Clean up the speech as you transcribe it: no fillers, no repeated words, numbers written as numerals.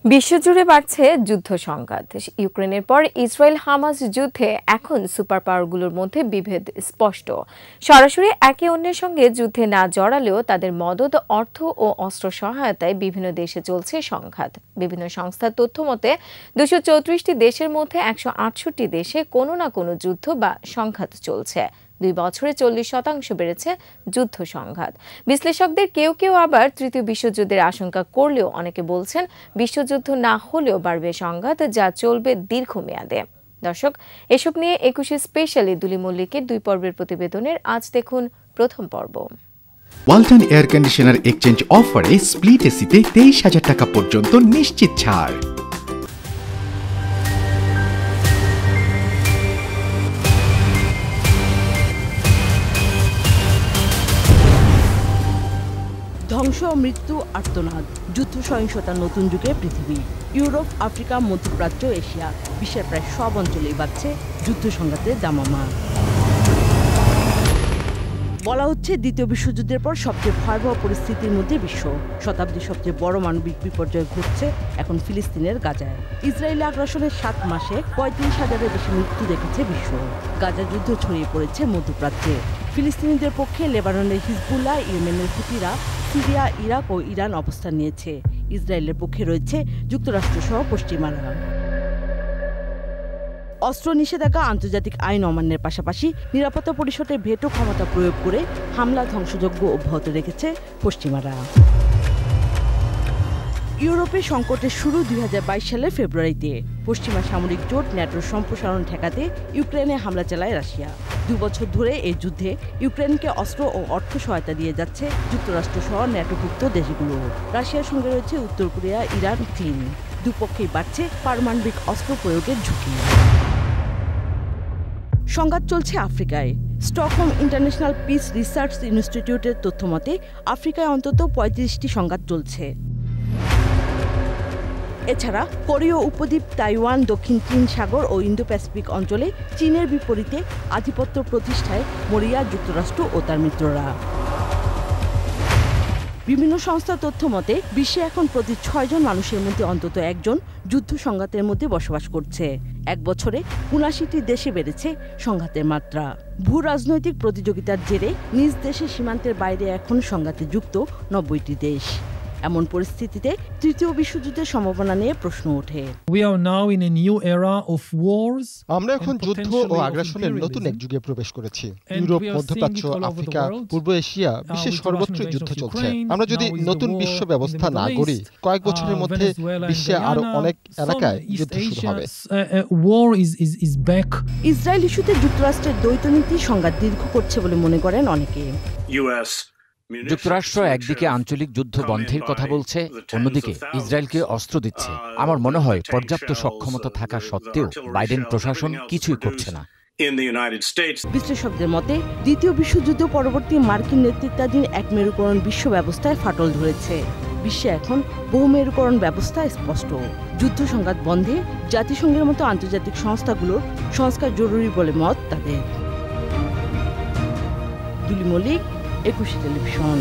বিশ্বজুড়ে বাড়ছে যুদ্ধ সংঘাত। ইউক্রেনের পর ইসরায়েল হামাস যুদ্ধে এখন সুপার পাওয়ারগুলোর মধ্যে বিভেদ স্পষ্ট। সরাসরি একে অন্যের সঙ্গে যুদ্ধে না জড়ালেও তাদের মদদ, অর্থ ও অস্ত্র সহায়তায় বিভিন্ন দেশে চলছে সংঘাত। বিভিন্ন সংস্থার তথ্য মতে 234টি দেশের মধ্যে 168 দেশে কোনো না কোনো যুদ্ধ বা সংঘাত চলছে। 2 বছরে 40% বেড়েছে যুদ্ধ সংঘাত। বিশ্লেষকদের কেউ কেউ আবার তৃতীয় বিশ্বযুদ্ধের আশঙ্কা করলেও অনেকে বলছেন বিশ্বযুদ্ধ না হলেও বাড়বে সংঘাত, যা চলবে দীর্ঘমেয়াদে। দর্শক, এসব নিয়ে 21 স্পেশালে দুলি মল্লিকের 2 পর্বের প্রতিবেদনের আজ দেখুন প্রথম পর্ব। ওয়ালটন এয়ার কন্ডিশনার এক্সচেঞ্জ অফারে স্প্লিট এসিতে 23,000 টাকা পর্যন্ত নিশ্চিত ছাড়। ধ্বংস, মৃত্যু, আর্তনাদ, যুদ্ধ সহিংসতার নতুন যুগে পৃথিবী। ইউরোপ, আফ্রিকা, মধ্যপ্রাচ্য, এশিয়া, বিশ্বের প্রায় সব অঞ্চলেই বাড়ছে যুদ্ধ সংঘাতের দামামা। বলা হচ্ছে দ্বিতীয় বিশ্বযুদ্ধের পর সবচেয়ে ভয়াবহ পরিস্থিতির মধ্যে বিশ্ব। শতাব্দীর সবচেয়ে বড় মানবিক বিপর্যয় ঘটছে এখন ফিলিস্তিনের গাজায়। ইসরায়েলি আগ্রাসনের 7 মাসে 35,000-এর বেশি মৃত্যু দেখেছে বিশ্ব। গাজা যুদ্ধ ছড়িয়ে পড়েছে মধ্যপ্রাচ্যে। ফিলিস্তিনিদের পক্ষে লেবাননের হিজবুল্লাহ, ইয়েমেনের হুতিরা, সিরিয়া, ইরাক ও ইরান অবস্থান নিয়েছে। ইসরায়েলের পক্ষে রয়েছে যুক্তরাষ্ট্রসহ পশ্চিমারা। অস্ত্র নিষেধাজ্ঞা, আন্তর্জাতিক আইন অমান্যের পাশাপাশি নিরাপত্তা পরিষদের ভেটো ক্ষমতা প্রয়োগ করে হামলা, ধ্বংসযজ্ঞ অব্যাহত রেখেছে পশ্চিমারা। ইউরোপে সংকটের শুরু 2022 সালের ফেব্রুয়ারিতে। পশ্চিমা সামরিক জোট ন্যাটোর সম্প্রসারণ ঠেকাতে ইউক্রেনে হামলা চালায় রাশিয়া। 2 বছর ধরে এই যুদ্ধে ইউক্রেনকে অস্ত্র ও অর্থ সহায়তা দিয়ে যাচ্ছে যুক্তরাষ্ট্র সহ ন্যাটোভুক্ত দেশগুলো। রাশিয়ার সঙ্গে রয়েছে উত্তর কোরিয়া, ইরান, চীন। দুপক্ষেই বাড়ছে পারমাণবিক অস্ত্র প্রয়োগের ঝুঁকি। সংঘাত চলছে আফ্রিকায়। স্টকহোম ইন্টারন্যাশনাল পিস রিসার্চ ইনস্টিটিউটের তথ্যমতে আফ্রিকায় অন্তত 35টি সংঘাত চলছে। এছাড়া কোরীয় উপদ্বীপ, তাইওয়ান, দক্ষিণ চীন সাগর ও ইন্দো প্যাসিফিক অঞ্চলে চীনের বিপরীতে আধিপত্য প্রতিষ্ঠায় মরিয়া যুক্তরাষ্ট্র ও তার মিত্ররা। বিভিন্ন সংস্থার তথ্য মতে বিশ্বে এখন প্রতি 6 জন মানুষের মধ্যে অন্তত একজন যুদ্ধ সংঘাতের মধ্যে বসবাস করছে। 1 বছরে 79টি দেশে বেড়েছে সংঘাতের মাত্রা। ভূ রাজনৈতিক প্রতিযোগিতার জেরে নিজ দেশের সীমান্তের বাইরে এখন সংঘাতে যুক্ত 90টি দেশ। এমন পরিস্থিতিতে তৃতীয় বিশ্বযুদ্ধের সম্ভাবনা নিয়ে প্রশ্ন ওঠে। আমরা এখন যুদ্ধ ও আগ্রাসনের নতুন এক যুগে প্রবেশ করেছি। ইউরোপ, মধ্যপ্রাচ্য, আফ্রিকা, পূর্ব এশিয়া, বিশ্বের সর্বত্রই যুদ্ধ চলছে। আমরা যদি নতুন বিশ্ব ব্যবস্থা না গড়ি, কয়েক বছরের মধ্যে বিশ্বে আরো অনেক এলাকায় যুদ্ধ শুরু হবে। ইসরায়েল ইস্যুতে যুক্তরাষ্ট্রের দ্বৈত নীতি সংঘাত দীর্ঘ করছে বলে মনে করেন অনেকে। যুক্তরাষ্ট্র একদিকে আঞ্চলিক যুদ্ধ বন্ধের কথা বলছে, অন্যদিকে ইসরায়েলকে অস্ত্র দিচ্ছে। আমার মনে হয় পর্যাপ্ত সক্ষমতা থাকা সত্ত্বেও বাইডেন প্রশাসন কিছুই করছে না। বিশ্লেষকদের মতে দ্বিতীয় বিশ্বযুদ্ধ পরবর্তী মার্কিন নেতৃত্বাধীন এক মেরুকরণ বিশ্ব ব্যবস্থায় ফাটল ধরেছে। বিশ্বে এখন বহু মেরুকরণ ব্যবস্থা স্পষ্ট। যুদ্ধ সংঘাত বন্ধে জাতিসংঘের মতো আন্তর্জাতিক সংস্থাগুলোর সংস্কার জরুরি বলে মত তাদের। দুলি মল্লিক, 21 টেলিভিশন।